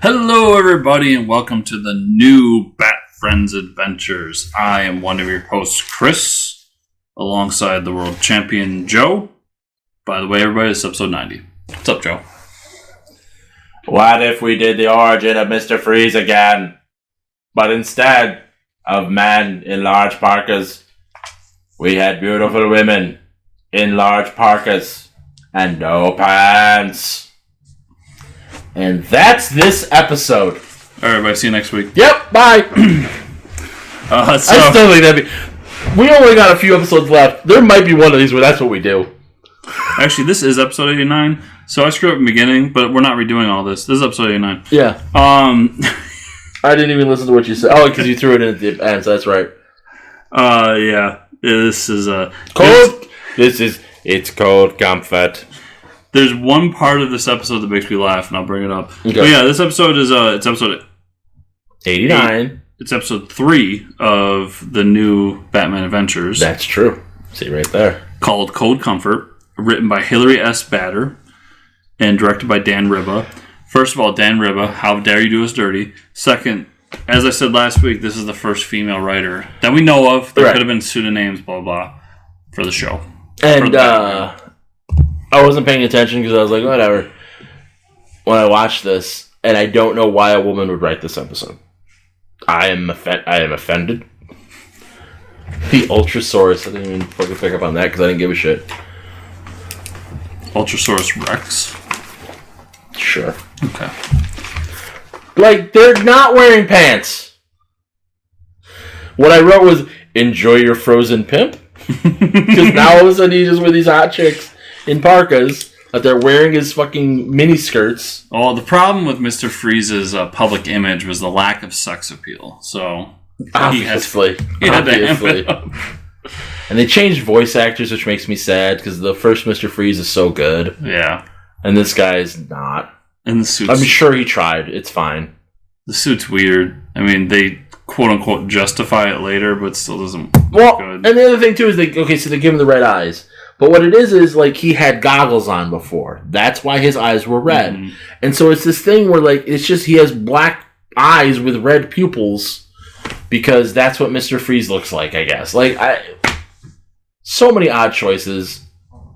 Hello, everybody, and welcome to the new Bat Friends Adventures. I am one of your hosts, Chris, alongside the world champion, Joe. By the way, everybody, this is episode 90. What's up, Joe? What if we did the origin of Mr. Freeze again? But instead of men in large parkas, we had beautiful women in large parkas and no pants. And that's this episode. All right, everybody, see you next week. Yep, bye. I still think that'd be... We only got a few episodes left. There might be one of these where that's what we do. Actually, this is episode 89, so I screwed up in the beginning, but we're not redoing all this. This is episode 89. Yeah. I didn't even listen to what you said. Oh, because you threw it in at the end, so that's right. Yeah. This is cold. It's cold comfort. There's one part of this episode that makes me laugh, and I'll bring it up. Okay. But yeah, this episode is it's episode 89. It's episode 3 of the new Batman Adventures. That's true. See right there. Called Cold Comfort, written by Hilary S. Batter, and directed by Dan Riba. First of all, Dan Riba, how dare you do us dirty? Second, as I said last week, this is the first female writer that we know of. There could have been pseudonyms, blah, blah, for the show. And, I wasn't paying attention because I was like, whatever. When I watched this, and I don't know why a woman would write this episode. I am offended. The Ultrasaurus, I didn't even fucking pick up on that because I didn't give a shit. Ultrasaurus Rex? Sure. Okay. Like, they're not wearing pants. What I wrote was, enjoy your frozen pimp. Because now all of a sudden he's just with these hot chicks in parkas that they're wearing his fucking mini skirts. Oh, the problem with Mr. Freeze's public image was the lack of sex appeal. So obviously, he had to amp it up. And they changed voice actors, which makes me sad because the first Mr. Freeze is so good. Yeah, and this guy is not. And the suit's... I'm sure he tried. It's fine. The suit's weird. I mean, they quote unquote justify it later, but still doesn't. Well, good. And the other thing too is so they give him the red eyes. But what it is like he had goggles on before. That's why his eyes were red. Mm-hmm. And so it's this thing where like it's just he has black eyes with red pupils because that's what Mr. Freeze looks like, I guess. So many odd choices.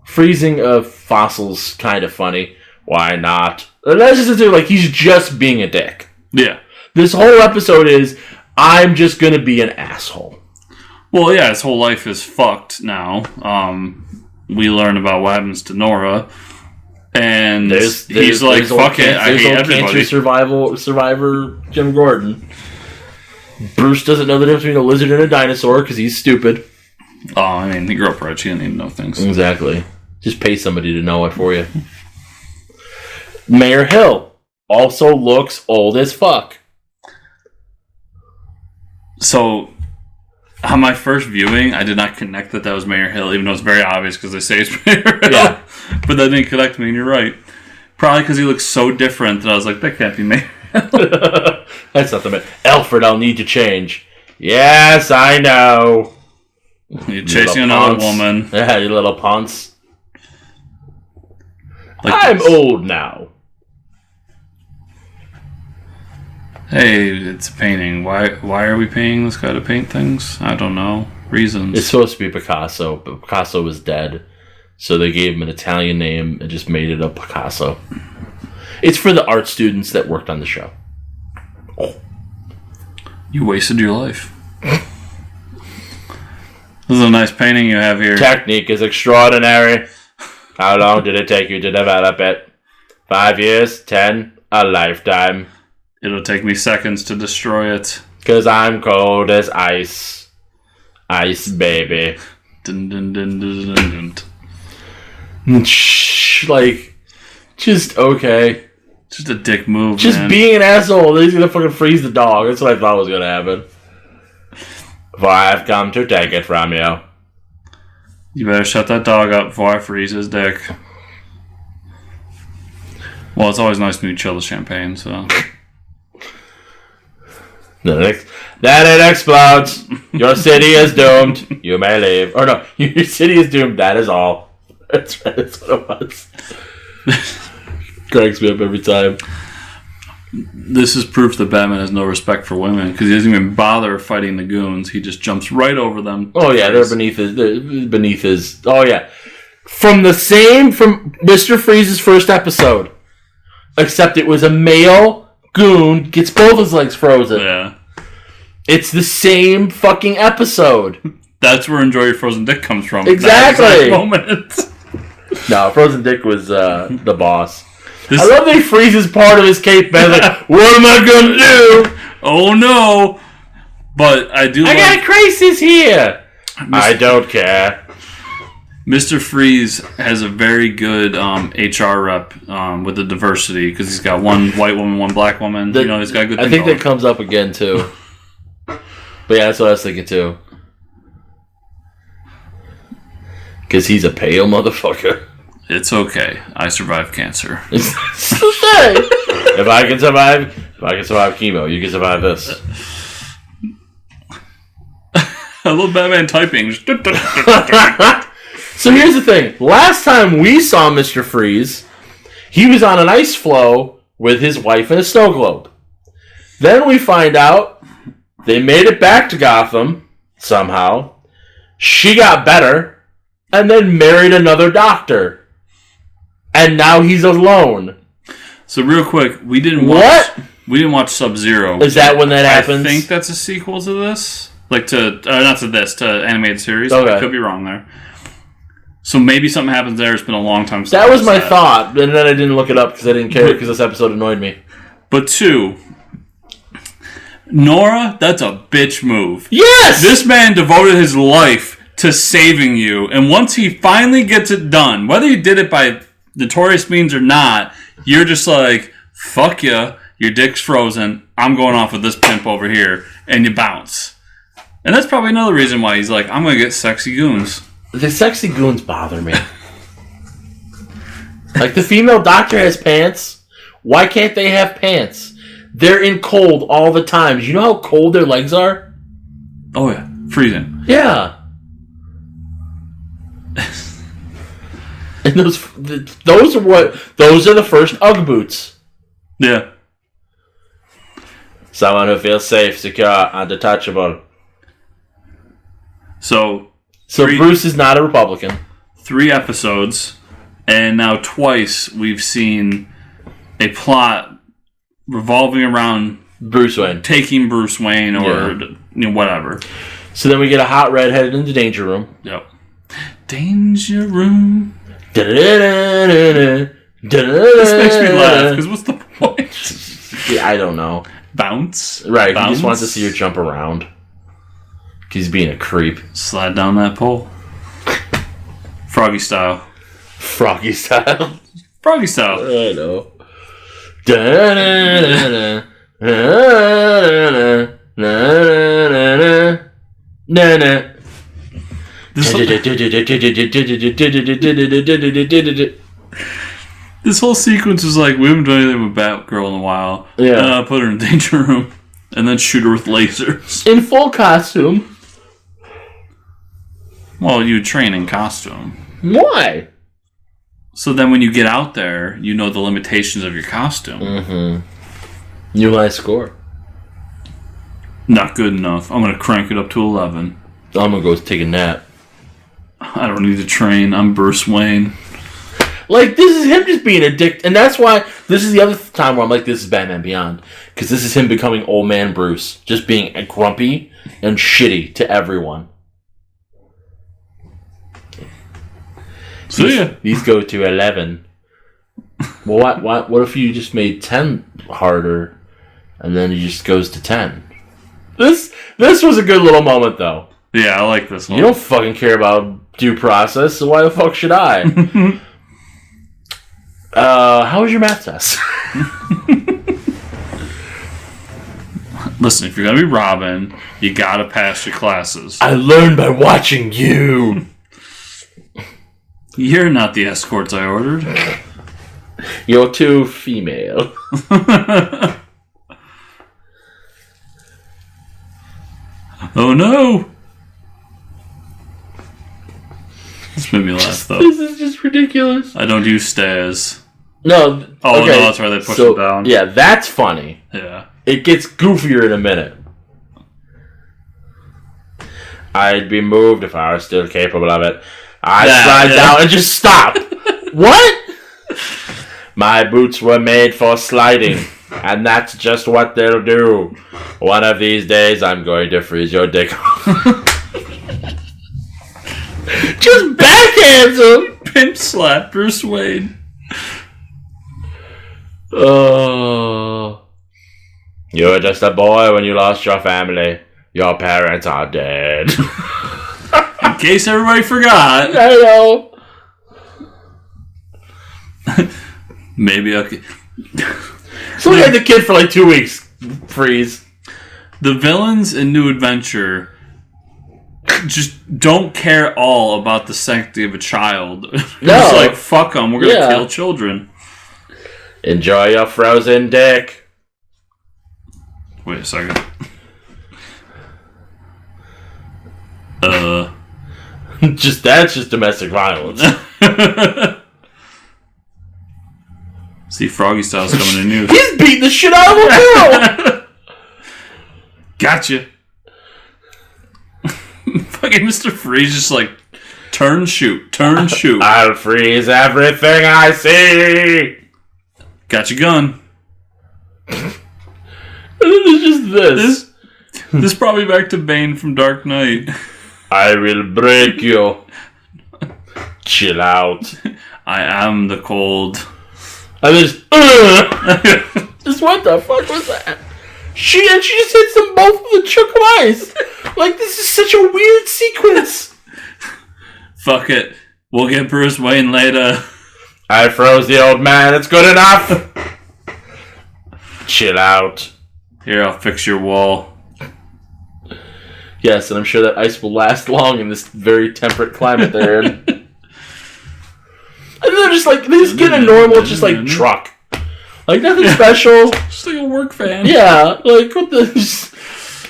Freezing of fossils kind of funny. Why not? And that's just like he's just being a dick. Yeah. This whole episode is I'm just gonna be an asshole. Well, yeah, his whole life is fucked now. We learn about what happens to Nora, and he's like, "Fuck it, I hate everybody." Cancer survivor Jim Gordon. Bruce doesn't know the difference between a lizard and a dinosaur because he's stupid. Oh, I mean, he grew up rich. He didn't even know things. Exactly. Just pay somebody to know it for you. Mayor Hill also looks old as fuck. So, on my first viewing, I did not connect that was Mayor Hill, even though it's very obvious because they say it's Mayor Hill. Yeah. But that didn't connect me, and you're right. Probably because he looks so different that I was like, that can't be Mayor Hill. That's not the man. Alfred, I'll need to change. Yes, I know. You're chasing another woman. Yeah, you little punks. I'm old now. Hey, it's a painting. Why are we paying this guy to paint things? I don't know. Reasons. It's supposed to be Picasso, but Picasso was dead. So they gave him an Italian name and just made it a Picasso. It's for the art students that worked on the show. Oh. You wasted your life. This is a nice painting you have here. Technique is extraordinary. How long did it take you to develop it? 5 years? 10? A lifetime. It'll take me seconds to destroy it. 'Cause I'm cold as ice. Ice baby. Dun, dun, dun, dun, dun, dun. Like, just okay. Just a dick move, just man. Being an asshole. He's gonna fucking freeze the dog. That's what I thought was gonna happen. For I've come to take it from you. You better shut that dog up before I freeze his dick. Well, it's always nice when you chill the champagne, so... Then it explodes. Your city is doomed. You may leave. Or no, your city is doomed. That is all. That's right. That's what it was. Cracks me up every time. This is proof that Batman has no respect for women because he doesn't even bother fighting the goons. He just jumps right over them. Oh yeah, they're beneath his. Oh yeah, from Mr. Freeze's first episode, except it was a male goon gets both his legs frozen. Yeah, it's the same fucking episode. That's where Enjoy Your Frozen Dick comes from. Exactly. That moment. No, Frozen Dick was the boss. I love that he freezes part of his cape, man. Like, what am I gonna do? Oh no! But I got a crisis here. I don't care. Mr. Freeze has a very good HR rep with the diversity because he's got one white woman, one black woman. He's got a good. I think that comes up again too. But yeah, that's what I was thinking too. Because he's a pale motherfucker. It's okay. I survived cancer. If I can survive chemo, you can survive this. I love Batman typing. So here's the thing. Last time we saw Mr. Freeze, he was on an ice floe with his wife in a snow globe. Then we find out they made it back to Gotham somehow. She got better and then married another doctor. And now he's alone. So real quick, we didn't watch Sub-Zero. Is that when that happens? I think that's a sequel to this. Like not to this, to animated series. Okay. I could be wrong there. So maybe something happens there. It's been a long time since that was my thought, and then I didn't look it up because I didn't care because this episode annoyed me. But 2, Nora, that's a bitch move. Yes! This man devoted his life to saving you, and once he finally gets it done, whether he did it by notorious means or not, you're just like, fuck ya, your dick's frozen, I'm going off with this pimp over here, and you bounce. And that's probably another reason why he's like, I'm going to get sexy goons. The sexy goons bother me. Like, the female doctor has pants. Why can't they have pants? They're in cold all the time. Do you know how cold their legs are? Oh yeah, freezing. Yeah. And those are the first Ugg boots. Yeah. Someone who feels safe, secure, and detachable. So Bruce is not a Republican. 3 episodes, and now twice we've seen a plot revolving around Bruce Wayne taking Bruce Wayne or whatever. So then we get a hot red headed into Danger Room. Yep. Danger Room. This This makes me laugh because what's the point? Yeah, I don't know. Bounce. Right. Bounce. He just wants to see her jump around. He's being a creep. Slide down that pole. Froggy style. Froggy style. Froggy style. I know. This whole sequence is like, we haven't done anything with Batgirl in a while. Yeah. Put her in Danger Room. And then shoot her with lasers. In full costume. Well, you train in costume. Why? So then when you get out there, you know the limitations of your costume. Mm-hmm. New high score. Not good enough. I'm going to crank it up to 11. I'm going to go take a nap. I don't need to train. I'm Bruce Wayne. Like, this is him just being a dick. And that's why this is the other time where I'm like, this is Batman Beyond. Because this is him becoming old man Bruce. Just being grumpy and shitty to everyone. So yeah. These go to 11. Well, what if you just made 10 harder and then he just goes to 10? This was a good little moment, though. Yeah, I like this one. You don't fucking care about due process, so why the fuck should I? How was your math test? Listen, if you're going to be Robin, you got to pass your classes. I learned by watching you. You're not the escorts I ordered. You're too female. Oh no! This made me laugh, though. This is just ridiculous. I don't use stairs. No. Oh, okay. no, that's why they push him down. Yeah, that's funny. Yeah. It gets goofier in a minute. I'd be moved if I was still capable of it. I'd slide down and just stop. What? My boots were made for sliding, and that's just what they'll do. One of these days, I'm going to freeze your dick off. Just backhands him. Pimp slap Bruce Wayne. Oh. You were just a boy when you lost your family. Your parents are dead. In case everybody forgot. I know. Maybe okay. So we had the kid for like 2 weeks. Freeze. The villains in New Adventure just don't care at all about the sanctity of a child. No. It's like, fuck them, we're going to kill children. Enjoy your frozen dick. Wait a second. That's just domestic violence. See, Froggy Style's coming in new. He's beating the shit out of a girl. Gotcha. Fucking Mr. Freeze just like, turn, shoot. I'll freeze everything I see. Got your gun. And it's just this. This brought me back to Bane from Dark Knight. I will break you. Chill out. I am the cold. I just, just what the fuck was that? She just hits them both with a chunk of ice. Like, this is such a weird sequence. Fuck it. We'll get Bruce Wayne later. I froze the old man. It's good enough. Chill out. Here, I'll fix your wall. Yes, and I'm sure that ice will last long in this very temperate climate they're in. And they're just like, they just get a normal, just like, truck. Like, nothing special. Just like a work van. Yeah, like, what the...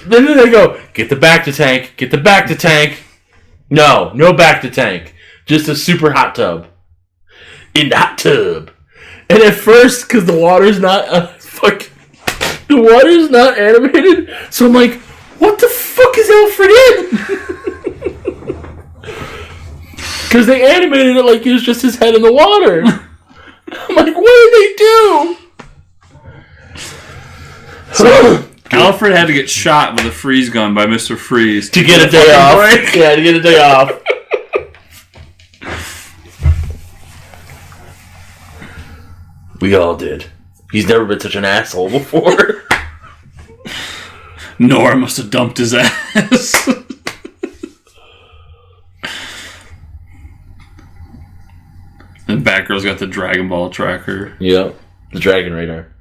Then they go, get the back to tank, get the back to tank. No back to tank. Just a super hot tub. In the hot tub. And at first, because the water's not, the water's not animated, so I'm like, what the fuck is Alfred in? Because they animated it like it was just his head in the water. I'm like, what did they do? So, Alfred had to get shot with a freeze gun by Mr. Freeze. To get a day off. Break. Yeah, to get a day off. We all did. He's never been such an asshole before. Nora must have dumped his ass. And Batgirl's got the Dragon Ball tracker. Yep. The Dragon Radar.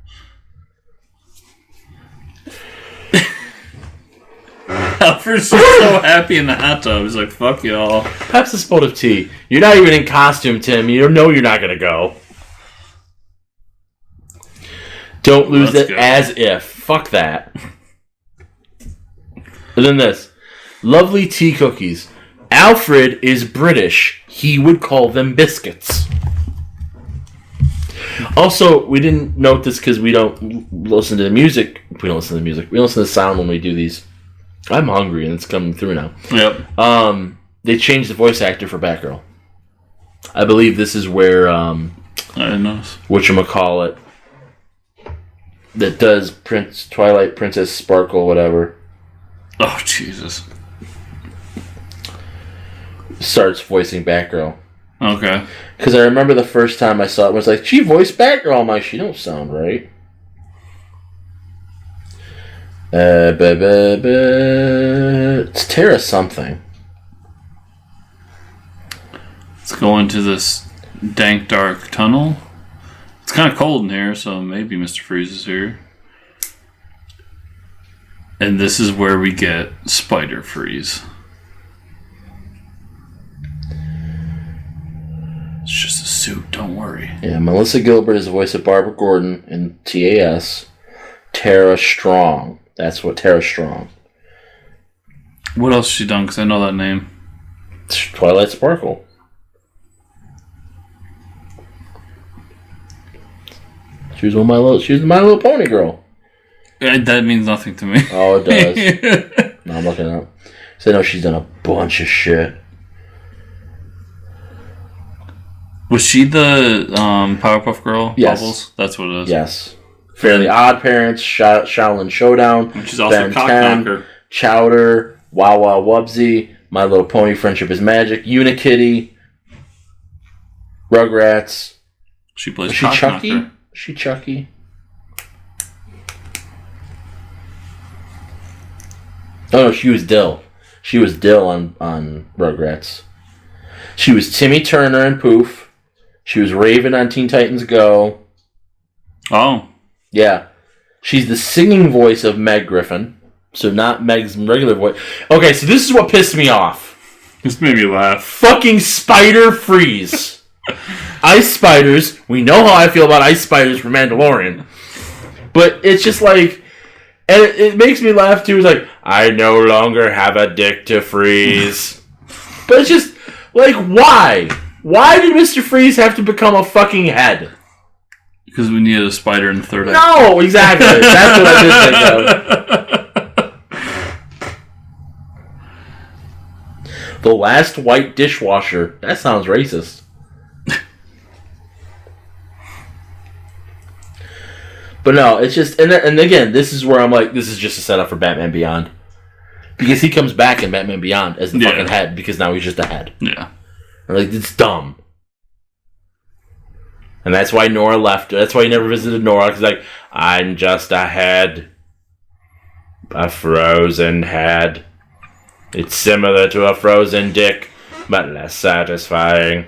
Alfred's just so happy in the hot tub. He's like, fuck y'all. Perhaps a spot of tea. You're not even in costume, Tim. You know you're not going to go. Don't lose it as if. Fuck that. And then this. Lovely tea cookies. Alfred is British. He would call them biscuits. Also, we didn't note this because we don't listen to the music. We don't listen to the music. We don't listen to the sound when we do these. I'm hungry and it's coming through now. Yep. They changed the voice actor for Batgirl. I believe this is where I didn't notice. whatchamacallit that does Twilight Princess Sparkle, whatever. Oh, Jesus. Starts voicing Batgirl. Okay. Because I remember the first time I saw it was like, she voiced Batgirl. I'm like, she don't sound right. It's Tara something. Let's go into this dank, dark tunnel. It's kind of cold in here, so maybe Mr. Freeze is here. And this is where we get Spider Freeze. It's just a suit, don't worry. Yeah, Melissa Gilbert is the voice of Barbara Gordon in TAS. Tara Strong. That's what Tara Strong. What else has she done? Because I know that name. Twilight Sparkle. She was the My Little Pony girl. That means nothing to me. Oh, it does. No, I'm looking up. So I know she's done a bunch of shit. Was she the Powerpuff Girl? Yes. Bubbles? That's what it is. Yes. Fairly Odd Parents, Shaolin Showdown, And she's also Ben Cock 10, Knocker. Chowder, Wow Wow Wubsy, My Little Pony Friendship is Magic, Unikitty, Rugrats. She plays Is she Cock Chucky? Knocker. Is she Chucky? Oh, no, she was Dill. She was Dill on Rugrats. She was Timmy Turner in Poof. She was Raven on Teen Titans Go. Oh. Yeah. She's the singing voice of Meg Griffin. So not Meg's regular voice. Okay, so this is what pissed me off. This made me laugh. Fucking Spider Freeze. Ice spiders. We know how I feel about ice spiders from Mandalorian. But it's just like... And it makes me laugh too. It's like, I no longer have a dick to freeze. But it's just... Like, why? Why did Mr. Freeze have to become a fucking head? Because we needed a spider in the third act. No, exactly. That's what I did think of. The last white dishwasher. That sounds racist. But no, it's just... And again, this is where I'm like, this is just a setup for Batman Beyond. Because he comes back in Batman Beyond as the fucking head, because now he's just a head. Yeah. And like, it's dumb. And that's why Nora left. That's why he never visited Nora, because like, I'm just a head. A frozen head. It's similar to a frozen dick, but less satisfying.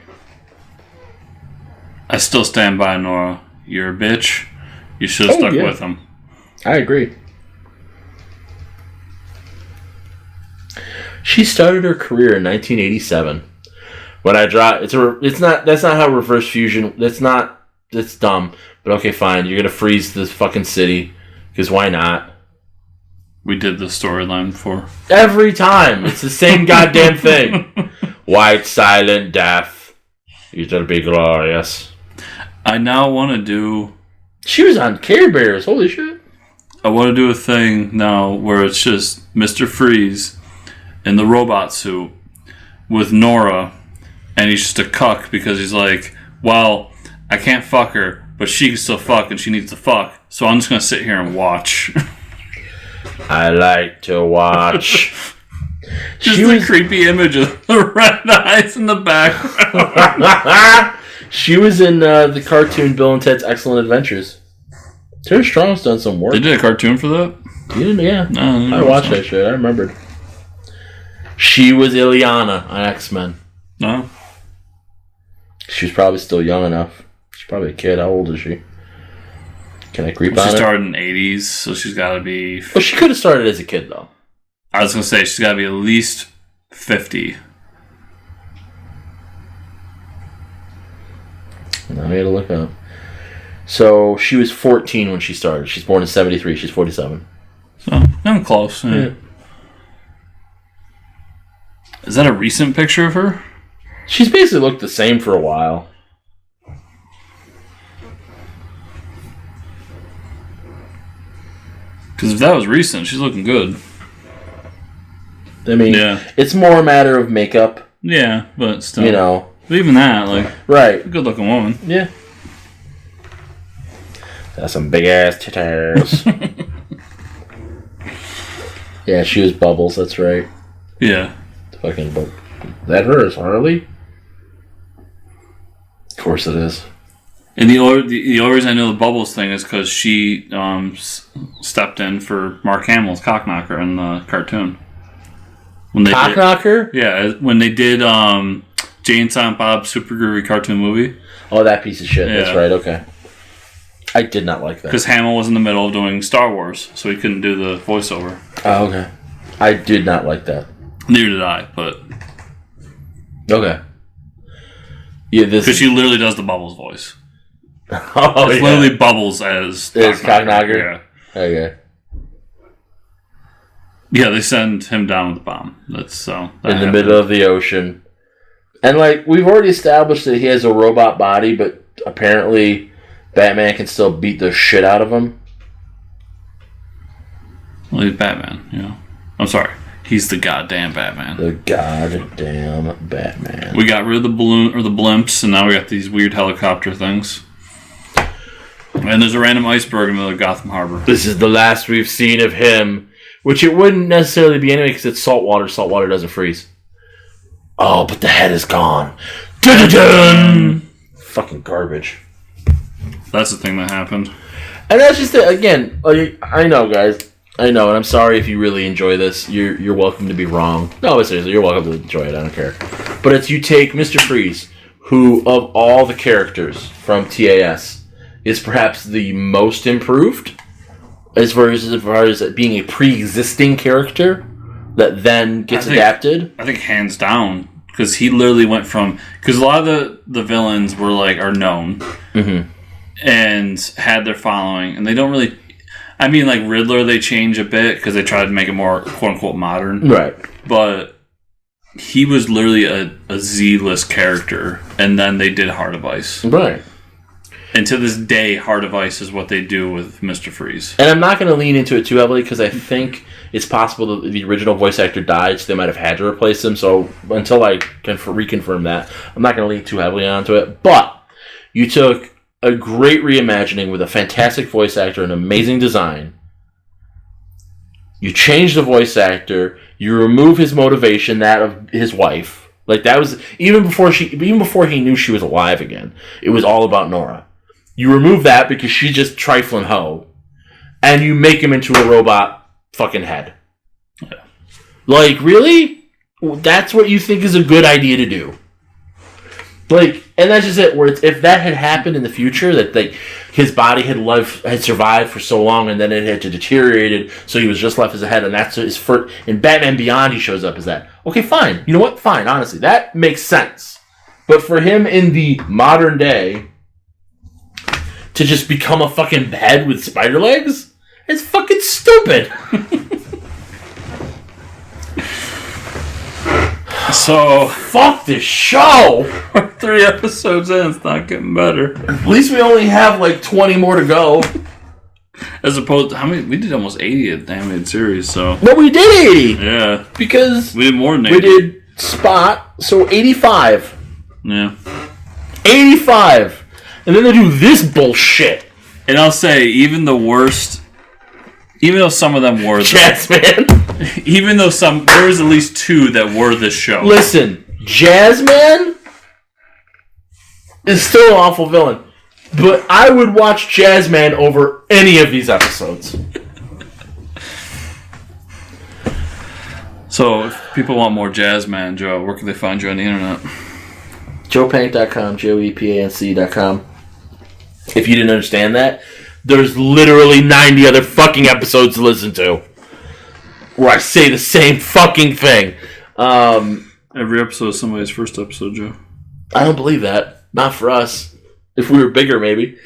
I still stand by Nora. You're a bitch. You should have stuck with him. I agree. She started her career in 1987. When I draw, that's not how reverse fusion. That's dumb. But okay, fine. You're gonna freeze this fucking city because why not? We did the storyline before. Every time it's the same goddamn thing. White silent death. You shall be glorious. I now want to do. She was on Care Bears. Holy shit! I want to do a thing now where it's just Mr. Freeze in the robot suit with Nora, and he's just a cuck because he's like, well, I can't fuck her, but she can still fuck, and she needs to fuck, so I'm just going to sit here and watch. I like to watch. Just a creepy image of the red eyes in the background. She was in the cartoon Bill and Ted's Excellent Adventures. Terry Strong's done some work. They did a cartoon for that? You didn't? Yeah. No, I watched that shit. I remembered. She was Ileana on X-Men. No. She was probably still young enough. She's probably a kid. How old is she? Can I creep on She her? started in the 80s, so she's got to be... Well, she could have started as a kid, though. I was going to say, she's got to be at least 50. Now I gotta look up. So, she was 14 when she started. She's born in 73. She's 47. So, I'm close. Yeah. Is that a recent picture of her? She's basically looked the same for a while. Because if that was recent, she's looking good. I mean, it's more a matter of makeup. Yeah, but still. You know. But even that, like... Right. A good-looking woman. Yeah. That's some big-ass titties. Yeah, she was Bubbles, that's right. Yeah. Fucking book. That hers, Harley? Of course it is. And the only reason I know the Bubbles thing is because she stepped in for Mark Hamill's Cock Knocker in the cartoon. Cock Knocker? Yeah, when they did Jay and Silent Bob's Super Groovy cartoon movie. Oh, that piece of shit. Yeah. That's right, okay. I did not like that. Because Hamill was in the middle of doing Star Wars, so he couldn't do the voiceover. Oh, okay. I did not like that. Neither did I, but... Okay. Yeah, this... Because she literally does the Bubbles voice. Oh, it's literally Bubbles as Cock Knocker? Yeah. Okay. Yeah, they send him down with the bomb. That's so... In the middle of the ocean. And, like, we've already established that he has a robot body, but apparently Batman can still beat the shit out of him. Well, he's Batman, I'm sorry. He's the goddamn Batman. The goddamn Batman. We got rid of the balloon or the blimps, and now we got these weird helicopter things. And there's a random iceberg in the middle of Gotham Harbor. This is the last we've seen of him, which it wouldn't necessarily be anyway because it's salt water. Salt water doesn't freeze. Oh, but the head is gone. Dun-dun-dun! Fucking garbage. That's the thing that happened. And that's just it. Again, I know, guys. I know, and I'm sorry if you really enjoy this. You're welcome to be wrong. No, seriously, you're welcome to enjoy it. I don't care. But it's you take Mr. Freeze, who of all the characters from TAS is perhaps the most improved, as far as it being a pre-existing character that then gets adapted. I think hands down, because he literally went from, because a lot of the villains are known and had their following, and they don't really. I mean, like Riddler, they change a bit because they tried to make it more "quote unquote" modern, right? But he was literally a Z-list character, and then they did Heart of Ice, right? And to this day, Heart of Ice is what they do with Mr. Freeze. And I'm not going to lean into it too heavily because I think it's possible that the original voice actor died, so they might have had to replace him. So until I can reconfirm that, I'm not going to lean too heavily onto it. But you took a great reimagining with a fantastic voice actor and amazing design. You change the voice actor. You remove his motivation, that of his wife. Like that was even before he knew she was alive again. It was all about Nora. You remove that because she's just trifling hoe, and you make him into a robot fucking head. Yeah. Like really? That's what you think is a good idea to do? Like, and that's just it. Where if that had happened in the future, that his body had survived for so long, and then it had deteriorated, so he was just left as a head, and that's his first. In Batman Beyond, he shows up as that. Okay, fine. You know what? Fine. Honestly, that makes sense. But for him in the modern day to just become a fucking head with spider legs, it's fucking stupid. So fuck this show. We're 3 episodes in. It's not getting better. At least we only have like 20 more to go. As opposed to how many? We did almost 80 of the animated series. So no, we did 80. Yeah, because we did more than 80. We did Spot, so 85. Yeah, 85. And then they do this bullshit. And I'll say, even the worst, even though some of them were Jazzman. Even though there was at least 2 that were this show. Listen, Jazzman is still an awful villain, but I would watch Jazzman over any of these episodes. So, if people want more Jazzman, Joe, where can they find you on the internet? JoePank.com, JoePanc.com. If you didn't understand that, there's literally 90 other fucking episodes to listen to where I say the same fucking thing. Every episode is somebody's first episode, Joe. I don't believe that. Not for us. If we were bigger, maybe.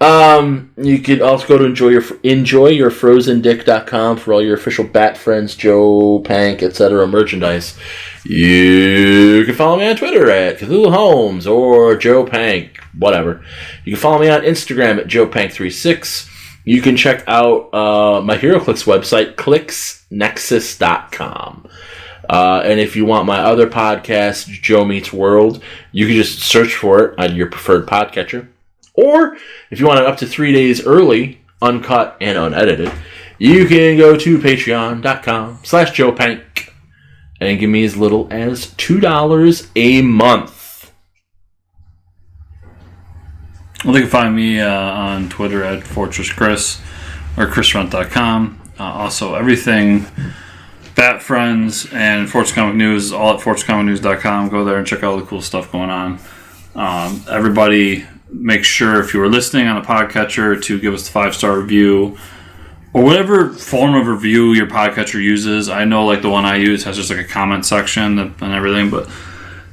You could also go to enjoyyourfrozendick.com for all your official Bat Friends, Joe, Pank, etc. merchandise. You can follow me on Twitter at Cthulhu Holmes or Joe Pank, whatever. You can follow me on Instagram at JoePank36. You can check out my HeroClix website, clicksnexus.com. And if you want my other podcast, Joe Meets World, you can just search for it on your preferred podcatcher. Or if you want it up to 3 days early, uncut and unedited, you can go to patreon.com/JoePank and give me as little as $2 a month. Well, they can find me on Twitter at FortressChris or ChrisRunt.com. Also, everything Bat Friends and Fortress Comic News, all at FortressComicNews.com. Go there and check out all the cool stuff going on. Everybody, make sure if you are listening on a podcatcher to give us the 5-star review or whatever form of review your podcatcher uses. I know like the one I use has just like a comment section and everything, but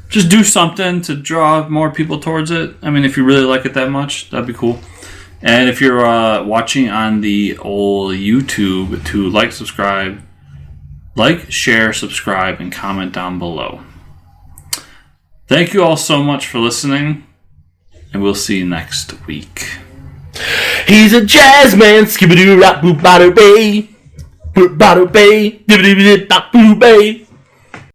just do something to draw more people towards it. I mean, if you really like it that much, that'd be cool. And if you're watching on the old YouTube, to like, share, subscribe, and comment down below. Thank you all so much for listening, and we'll see you next week. He's a jazz man. Skibidoo rap boop bada bay. Boop bada bay. Dibbidi bop boo bay.